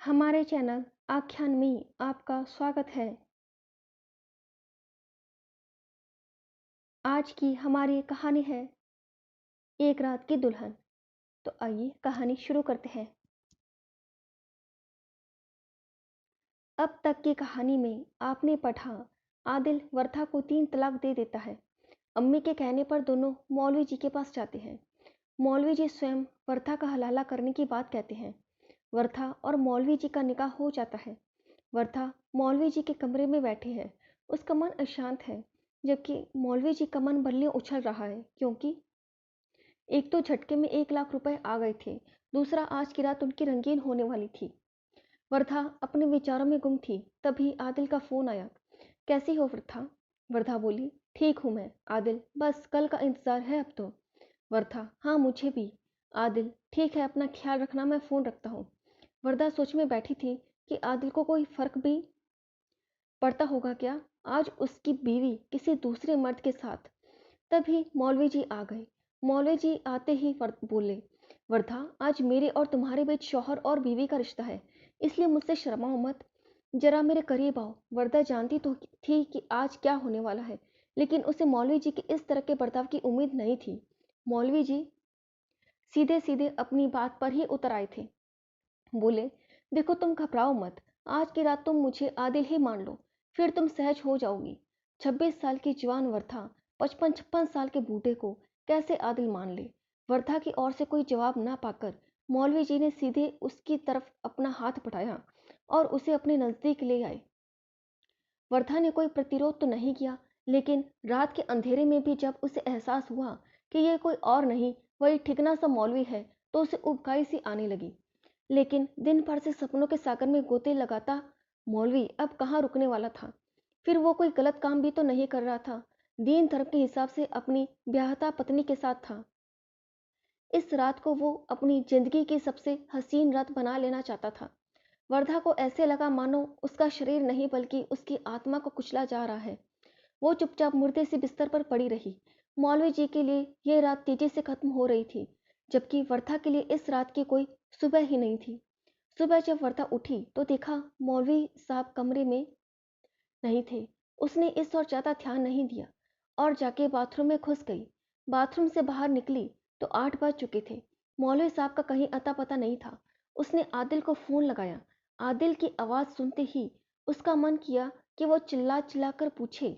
हमारे चैनल आख्यान में आपका स्वागत है। आज की हमारी कहानी है एक रात की दुल्हन। तो आइए कहानी शुरू करते हैं। अब तक की कहानी में आपने पढ़ा, आदिल वर्था को 3 तलाक दे देता है। अम्मी के कहने पर दोनों मौलवी जी के पास जाते हैं। मौलवी जी स्वयं वर्था का हलाला करने की बात कहते हैं। वर्था और मौलवी जी का निकाह हो जाता है। वर्था मौलवी जी के कमरे में बैठे हैं। उसका मन अशांत है, जबकि मौलवी जी का मन बल्लियों उछल रहा है, क्योंकि एक तो झटके में 1 लाख रुपए आ गए थे, दूसरा आज की रात उनकी रंगीन होने वाली थी। वर्धा अपने विचारों में गुम थी। तभी आदिल का फोन आया। कैसी हो वर्धा? वर्धा बोली, ठीक हूं मैं आदिल, बस कल का इंतजार है अब तो। वर्धा, हाँ मुझे भी। आदिल, ठीक है, अपना ख्याल रखना, मैं फोन रखता हूँ। वर्धा सोच में बैठी थी कि आदिल को कोई फर्क भी पड़ता होगा क्या, आज उसकी बीवी किसी दूसरे मर्द के साथ। तभी मौलवी जी आ गए। मौलवी जी आते ही बोले, वर्धा, आज मेरे और तुम्हारे बीच शौहर और बीवी का रिश्ता है, इसलिए मुझसे शर्माओ मत, जरा मेरे करीब आओ। वर्धा जानती तो थी कि आज क्या होने वाला है, लेकिन उसे मौलवी जी के इस तरह के बर्ताव की उम्मीद नहीं थी। मौलवी जी सीधे सीधे अपनी बात पर ही उतर आए थे। बोले, देखो तुम घबराओ मत, आज की रात तुम मुझे आदिल ही मान लो, फिर तुम सहज हो जाओगी। 26 साल की जवान वर्था 55-56 साल के बूढ़े को कैसे आदिल मान ले। वर्था की ओर से कोई जवाब ना पाकर मौलवी जी ने सीधे उसकी तरफ अपना हाथ बढ़ाया और उसे अपने नजदीक ले आए। वर्धा ने कोई प्रतिरोध तो नहीं किया, लेकिन रात के अंधेरे में भी जब उसे एहसास हुआ कि यह कोई और नहीं, वही ठिकना सा मौलवी है, तो उसे उबकाई सी आने लगी। लेकिन दिन भर से सपनों के सागर में गोते लगाता मौलवी अब कहाँ रुकने वाला था। फिर वो कोई गलत काम भी तो नहीं कर रहा था, दीन धर्म के हिसाब से अपनी ब्याहता पत्नी के साथ था। इस रात को वो अपनी जिंदगी की सबसे हसीन रात बना लेना चाहता था। वर्धा को ऐसे लगा मानो उसका शरीर नहीं बल्कि उसकी आत्मा को कुचला जा रहा है। वो चुपचाप मुर्दे से बिस्तर पर पड़ी रही। मौलवी जी के लिए यह रात तेजी से खत्म हो रही थी, जबकि वर्धा के लिए इस रात की कोई सुबह ही नहीं थी। सुबह जब वर्धा उठी तो देखा मौलवी साहब कमरे में नहीं थे। उसने इस और ज्यादा ध्यान नहीं दिया और जाके बाथरूम में घुस गई। बाथरूम से बाहर निकली तो 8 बज चुके थे। मौलवी साहब का कहीं अता पता नहीं था। उसने आदिल को फोन लगाया। आदिल की आवाज सुनते ही उसका मन किया कि वो चिल्ला चिल्ला कर पूछे,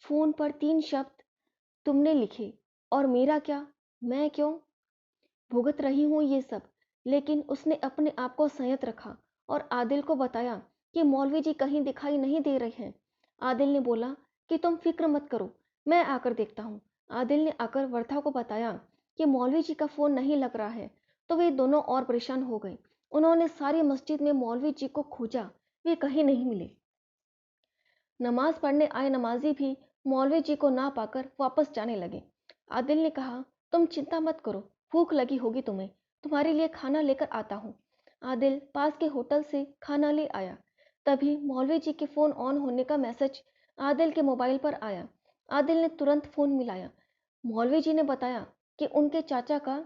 फोन पर 3 शब्द तुमने लिखे, और मेरा क्या, मैं क्यों भुगत रही हूँ ये सब। लेकिन उसने अपने आप को संयत रखा और आदिल को बताया कि मौलवी जी कहीं दिखाई नहीं दे रहे हैं। आदिल ने बोला कि तुम फिक्र मत करो, मैं आकर देखता हूँ। आदिल ने आकर वर्था को बताया कि मौलवी जी का फोन नहीं लग रहा है, तो वे दोनों और परेशान हो गए। उन्होंने सारी मस्जिद में मौलवी जी को खोजा, वे कहीं नहीं मिले। नमाज पढ़ने आए नमाजी भी मौलवी जी को ना पाकर वापस जाने लगे। आदिल ने कहा, तुम चिंता मत करो, भूख लगी होगी तुम्हें, तुम्हारे लिए खाना लेकर आता हूँ। आदिल पास के होटल से खाना ले आया। तभी मौलवी जी के फोन ऑन होने का मैसेज आदिल के मोबाइल पर आया। आदिल ने तुरंत फोन मिलाया। मौलवी जी ने बताया कि उनके चाचा का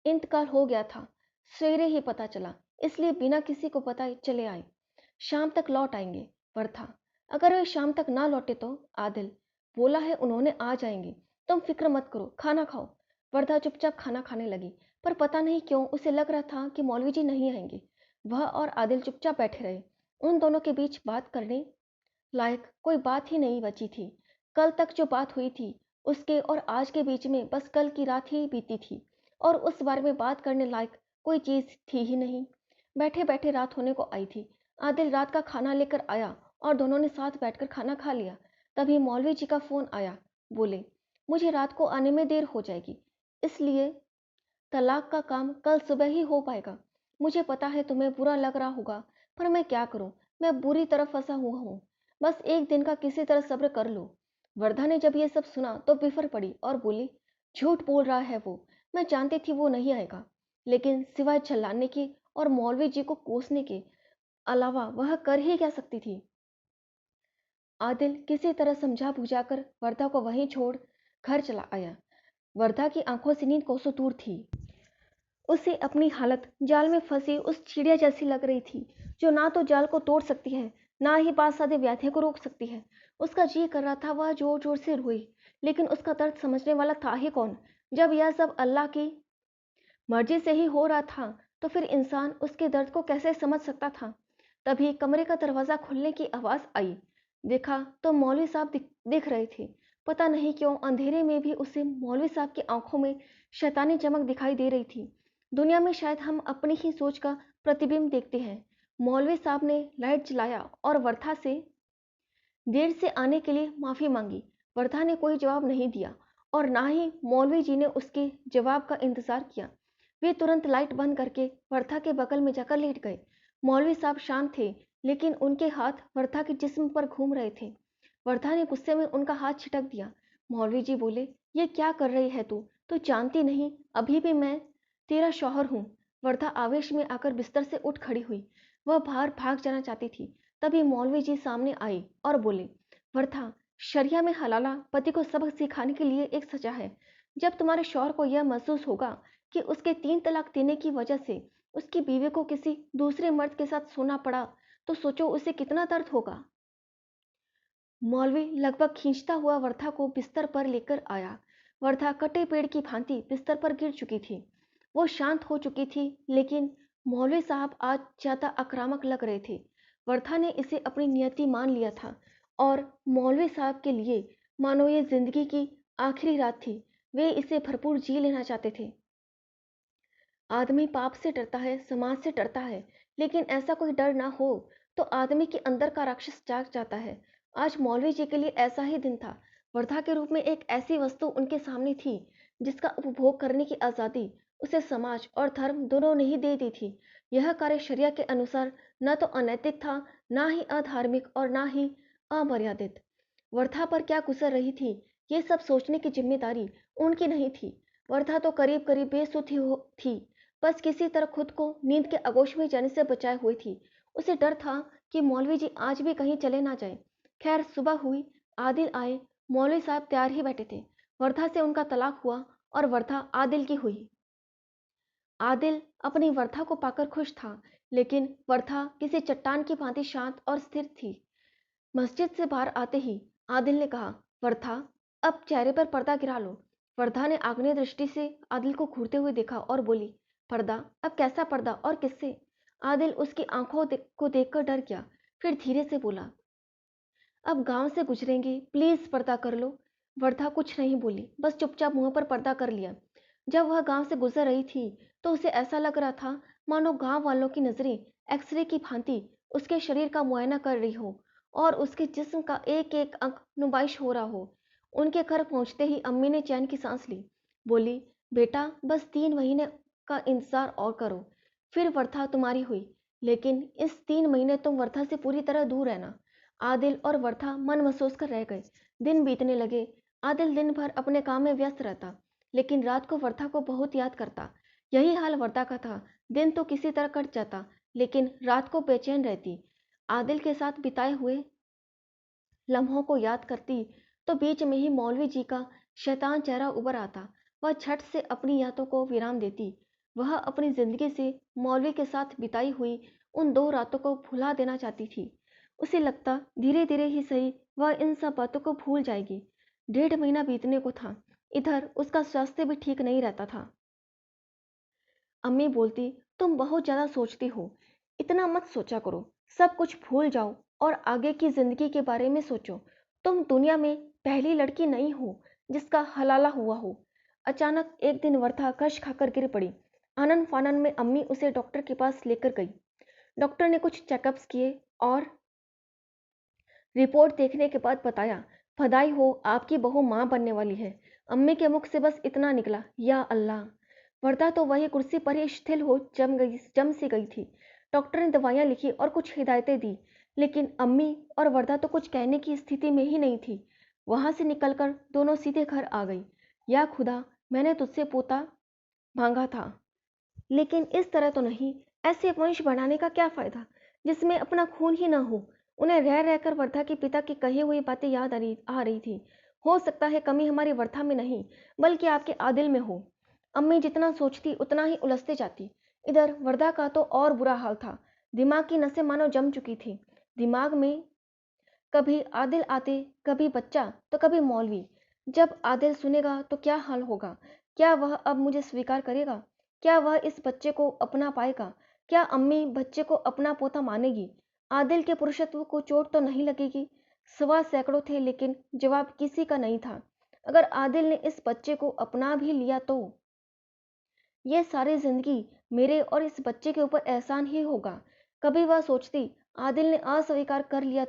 इंतकाल हो गया था, सवेरे ही पता चला, इसलिए बिना किसी को बताए चले आए। शाम तक लौट आएंगे। पर था, अगर वे शाम तक ना लौटे तो? आदिल, बोला है उन्होंने आ जाएंगे, तुम फिक्र मत करो, खाना खाओ। वर्धा चुपचाप खाना खाने लगी, पर पता नहीं क्यों उसे लग रहा था कि मौलवी जी नहीं आएंगे। वह और आदिल चुपचाप बैठे रहे। उन दोनों के बीच बात करने लायक कोई बात ही नहीं बची थी। कल तक जो बात हुई थी उसके और आज के बीच में बस कल की रात ही बीती थी, और उस बारे में बात करने लायक कोई चीज थी ही नहीं। बैठे बैठे रात होने को आई थी। आदिल रात का खाना लेकर आया और दोनों ने साथ बैठकर खाना खा लिया। तभी मौलवी जी का फोन आया। बोले, मुझे रात को आने में देर हो जाएगी, इसलिए तलाक का काम कल सुबह ही हो पाएगा। मुझे पता है तुम्हें बुरा लग रहा होगा, पर मैं क्या करूं, मैं बुरी तरह फंसा हुआ हूं। बस एक दिन का किसी तरह सब्र कर लो। वर्धा ने जब ये सब सुना तो बिफर पड़ी और बोली, झूठ बोल रहा है वो, मैं जानती थी वो नहीं आएगा, लेकिन सिवाय झल्लाने के और मौलवी जी को कोसने के अलावा वह कर ही क्या सकती थी। आदिल किसी तरह समझा बुझाकर वर्धा को वहीं छोड़ घर चला आया। वर्धा की आंखों से नींद कोसों दूर थी। उसे अपनी हालत जाल में फंसी उस चिड़िया जैसी लग रही थी, जो ना तो जाल को तोड़ सकती है, ना ही पास आधे व्याधि को रोक सकती है। उसका जी कर रहा था वह जोर जोर से रोए, लेकिन उसका दर्द समझने वाला था ही कौन। जब यह सब अल्लाह की मर्जी से ही हो रहा था, तो फिर इंसान उसके दर्द को कैसे समझ सकता था। तभी कमरे का दरवाजा खुलने की आवाज आई। देखा तो मौलवी साहब दिख रहे थे। पता नहीं क्यों अंधेरे में भी उसे मौलवी साहब की आंखों में शैतानी चमक दिखाई दे रही थी। दुनिया में शायद हम अपनी ही सोच का प्रतिबिंब देखते हैं। मौलवी साहब ने लाइट जलाया और वर्था से देर से आने के लिए माफी मांगी। वर्धा ने कोई जवाब नहीं दिया और ना ही मौलवी जी ने उसके जवाब का इंतजार किया। वे तुरंत लाइट बंद करके वर्धा के बगल में जाकर लेट गए। मौलवी साहब शांत थे, लेकिन उनके हाथ वर्धा के जिस्म पर घूम रहे थे। वर्धा ने गुस्से में उनका हाथ छिटक दिया। मौलवी जी बोले, ये क्या कर रही है तू जानती नहीं अभी भी मैं तेरा शौहर हूँ। वर्धा आवेश में आकर बिस्तर से उठ खड़ी हुई। वह बाहर भाग जाना चाहती थी। तभी मौलवी जी सामने आए और बोले, वर्था, शरिया में हलाला पति को सबक सिखाने के लिए एक सजा है। जब तुम्हारे शौहर को यह महसूस होगा कि उसके 3 तलाक देने की वजह से उसकी बीवी को किसी दूसरे मर्द के साथ सोना पड़ा, तो सोचो उसे कितना दर्द होगा। मौलवी लगभग खींचता हुआ वर्था को बिस्तर पर लेकर आया। वर्था कटे पेड़ की भांति बिस्तर पर गिर चुकी थी। वो शांत हो चुकी थी, लेकिन मौलवी साहब आज ज्यादा आक्रामक लग रहे थे। वर्था ने इसे अपनी नियति मान लिया था और मौलवी साहब के लिए मानो ये जिंदगी की आखिरी रात थी। वे इसे भरपूर जी लेना चाहते थे। आदमी पाप से डरता है, समाज से डरता है, लेकिन ऐसा कोई डर ना हो तो आदमी के अंदर का राक्षस जाग जाता है। आज मौलवी जी के लिए ऐसा ही दिन था। वर्धा के रूप में एक ऐसी वस्तु उनके सामने थी जिसका उपभोग करने की आज़ादी उसे समाज और धर्म दोनों ने ही दे दी थी। यह कार्य शरिया के अनुसार न तो अनैतिक था, ना ही अधार्मिक और ना ही अमर्यादित। वर्धा पर क्या गुजर रही थी, ये सब सोचने की जिम्मेदारी उनकी नहीं थी। वर्धा तो करीब करीब बेसुध थी, बस किसी तरह खुद को नींद के आगोश में जाने से बचाए हुई थी। उसे डर था कि मौलवी जी आज भी कहीं चले ना जाए। खैर सुबह हुई, आदिल आए। मौलवी साहब तैयार ही बैठे थे। वर्धा से उनका तलाक हुआ और वर्धा आदिल की हुई। आदिल अपनी वर्धा को पाकर खुश था, लेकिन वर्धा किसी चट्टान की भांति शांत और स्थिर थी। मस्जिद से बाहर आते ही आदिल ने कहा, वर्धा, अब चेहरे पर पर्दा गिरा लो। वर्धा ने आग्नेय दृष्टि से आदिल को घूरते हुए देखा और बोली, पर्दा? अब कैसा पर्दा और किससे? आदिल उसकी आंखों को देखकर डर गया, फिर धीरे से बोला, अब गांव से गुजरेंगे, प्लीज पर्दा कर लो। वर्धा कुछ नहीं बोली, बस चुपचाप मुंह पर पर्दा कर लिया। जब वह गांव से गुजर रही थी तो उसे ऐसा लग रहा था मानो गांव वालों की नजरें एक्सरे की भांति उसके शरीर का मुआयना कर रही हो और उसके जिस्म का एक एक अंग नुमाइश हो रहा हो। उनके घर पहुंचते ही अम्मी ने चैन की सांस ली। बोली, बेटा बस 3 महीने का इंतजार और करो, फिर वर्धा तुम्हारी हुई। लेकिन इस 3 महीने तुम वर्धा से पूरी तरह दूर रहना। आदिल और वर्था मन महसूस कर रह गए। दिन बीतने लगे। आदिल दिन भर अपने काम में व्यस्त रहता, लेकिन रात को वर्था को बहुत याद करता। यही हाल वर्था का था। दिन तो किसी तरह कट जाता, लेकिन रात को बेचैन रहती। आदिल के साथ बिताए हुए लम्हों को याद करती तो बीच में ही मौलवी जी का शैतान चेहरा उभर आता। वह झट से अपनी यादों को विराम देती। वह अपनी जिंदगी से मौलवी के साथ बिताई हुई उन 2 रातों को भुला देना चाहती थी। उसे लगता धीरे धीरे ही सही वह इन सब बातों को भूल जाएगी। 1.5 महीना बीतने को था। इधर उसका स्वास्थ्य भी ठीक नहीं रहता था। अम्मी बोलती, तुम बहुत ज्यादा सोचती हो, इतना मत सोचा करो, सब कुछ भूल जाओ और आगे की जिंदगी के बारे में सोचो। तुम दुनिया में पहली लड़की नहीं हो जिसका हलाला हुआ हो। अचानक एक दिन वर्था कश खाकर गिर पड़ी। आनन फानन में अम्मी उसे डॉक्टर के पास लेकर गई। डॉक्टर ने कुछ चेकअप्स किए और रिपोर्ट देखने के बाद बताया, बधाई हो, आपकी बहू मां बनने वाली है। अम्मी के मुख से बस इतना निकला, या अल्लाह। वर्धा तो वही कुर्सी पर ही शिथिल हो जम सी गई थी। डॉक्टर ने दवाइयां लिखी और कुछ हिदायतें दी, लेकिन अम्मी और वर्धा तो कुछ कहने की स्थिति में ही नहीं थी। वहां से निकलकर दोनों सीधे घर आ गई। या खुदा, मैंने तुझसे पोता मांगा था, लेकिन इस तरह तो नहीं। ऐसे वंश बढ़ाने का क्या फायदा जिसमें अपना खून ही ना हो। उन्हें रह रहकर वर्धा के पिता की कही हुई बातें याद आ रही थी। हो सकता है कमी हमारी वर्धा में नहीं, बल्कि आपके आदिल में हो। अम्मी जितना सोचती उतना ही उलझते जाती। इधर वर्धा का तो और बुरा हाल था। दिमाग की नसें मानो जम चुकी थी। दिमाग में कभी आदिल आते, कभी बच्चा, तो कभी मौलवी। जब आदिल सुनेगा तो क्या हाल होगा? क्या वह अब मुझे स्वीकार करेगा? क्या वह इस बच्चे को अपना पाएगा? क्या अम्मी बच्चे को अपना पोता मानेगी? आदिल के पुरुषत्व को चोट तो नहीं लगेगी? सवाल सैकड़ों थे, लेकिन जवाब किसी का नहीं था। अगर आदिल ने इस बच्चे को अपना भी लिया तो ये सारी जिंदगी मेरे और इस बच्चे के ऊपर एहसान ही होगा। कभी वह सोचती, आदिल ने अस्वीकार कर लिया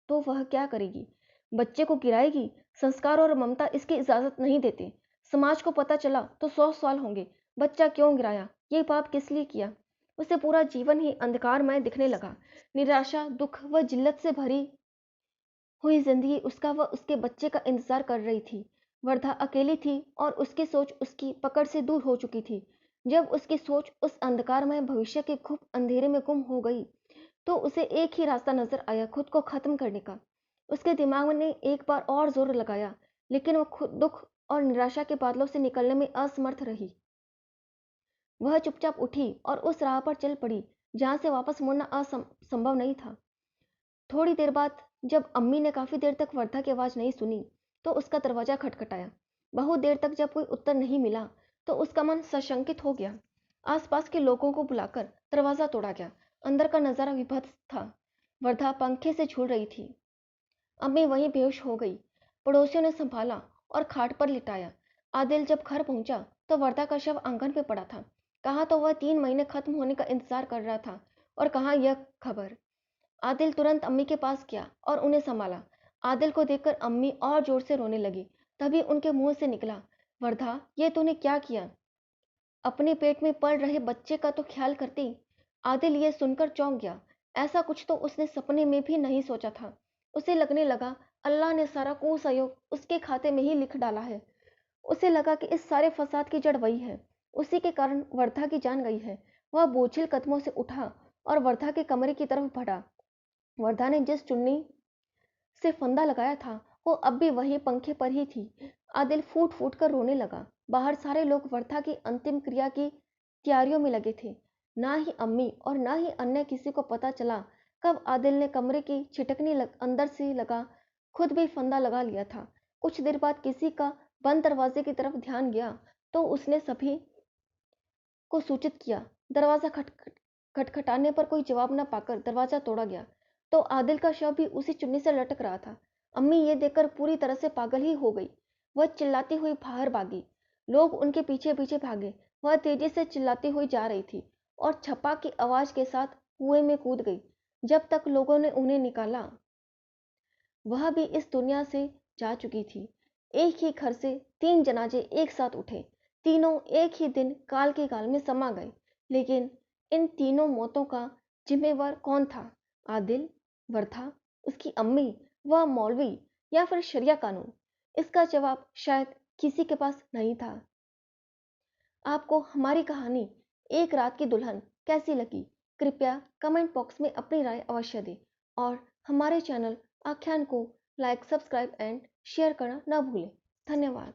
तो वह क्या करेगी? बच्चे को गिराएगी? संस्कार और ममता इसकी इजाजत नहीं देते। समाज को पता चला तो 100 सवाल होंगे। बच्चा क्यों गिराया? ये पाप किस लिए किया? उसे पूरा जीवन ही अंधकारमय दिखने लगा। निराशा, दुख व जिल्लत से भरी हुई जिंदगी उसका व उसके बच्चे का इंतजार कर रही थी। वर्धा अकेली थी और उसकी सोच उसकी पकड़ से दूर हो चुकी थी। जब उसकी सोच उस अंधकारमय भविष्य के खूब अंधेरे में गुम हो गई, तो उसे एक ही रास्ता नजर आया, खुद को खत्म करने का। उसके दिमाग ने एक बार और जोर लगाया, लेकिन वह खुद दुख और निराशा के बादलों से निकलने में असमर्थ रही। वह चुपचाप उठी और उस राह पर चल पड़ी जहां से वापस मुड़ना असंभव नहीं था। थोड़ी देर बाद जब अम्मी ने काफी देर तक वर्धा की आवाज नहीं सुनी, तो उसका दरवाजा खटखटाया। बहुत देर तक जब कोई उत्तर नहीं मिला, तो उसका मन सशंकित हो गया। आसपास के लोगों को बुलाकर दरवाजा तोड़ा गया। अंदर का नजारा विभत्स था। वर्धा पंखे से झूल रही थी। अम्मी वहीं बेहोश हो गई। पड़ोसियों ने संभाला और खाट पर लिटाया। आदिल जब घर पहुंचा तो वर्धा का शव आंगन पे पड़ा था। कहाँ तो वह 3 महीने खत्म होने का इंतजार कर रहा था, और कहाँ यह खबर। आदिल तुरंत अम्मी के पास गया और उन्हें संभाला। आदिल को देखकर अम्मी और जोर से रोने लगी। तभी उनके मुंह से निकला, वर्धा, ये तूने क्या किया? अपने पेट में पल रहे बच्चे का तो ख्याल करती। आदिल ये सुनकर चौंक गया। ऐसा कुछ तो उसने सपने में भी नहीं सोचा था। उसे लगने लगा अल्लाह ने सारा कुसंयोग उसके खाते में ही लिख डाला है। उसे लगा कि इस सारे फसाद की जड़ वही है। उसी के कारण वर्धा की जान गई है। वह बोझिल कदमों से उठा और वर्धा के कमरे की तरफ बढ़ा। वर्धा ने जिस चुन्नी से फंदा लगाया था, वो अब भी वही पंखे पर ही थी। आदिल फूट फूट कर रोने लगा। बाहर सारे लोग वर्धा की अंतिम क्रिया की तैयारियों में लगे थे। ना ही अम्मी और ना ही अन्य किसी को पता चला कब आदिल ने कमरे की अंदर से लगा खुद भी फंदा लगा लिया था। कुछ देर बाद किसी का बंद दरवाजे की तरफ ध्यान गया, तो उसने सभी को सूचित किया। दरवाजा खटखटाने पर कोई जवाब न पाकर दरवाजा तोड़ा गया, तो आदिल का शव भी उसी चुन्नी से लटक रहा था। अम्मी ये देखकर पूरी तरह से पागल ही हो गई। वह चिल्लाती हुई बाहर भागी। लोग उनके पीछे पीछे भागे। वह तेजी से चिल्लाती हुई जा रही थी और छपाक की आवाज के साथ कुएं में कूद गई। जब तक लोगों ने उन्हें निकाला, वह भी इस दुनिया से जा चुकी थी। एक ही घर से 3 जनाजे एक साथ उठे। तीनों एक ही दिन काल के गाल में समा गए। लेकिन इन तीनों मौतों का जिम्मेवार कौन था? आदिल, वर्धा, उसकी अम्मी, वह मौलवी, या फिर शरिया कानून? इसका जवाब शायद किसी के पास नहीं था। आपको हमारी कहानी एक रात की दुल्हन कैसी लगी? कृपया कमेंट बॉक्स में अपनी राय अवश्य दें, और हमारे चैनल आख्यान को लाइक, सब्सक्राइब एंड शेयर करना न भूलें। धन्यवाद।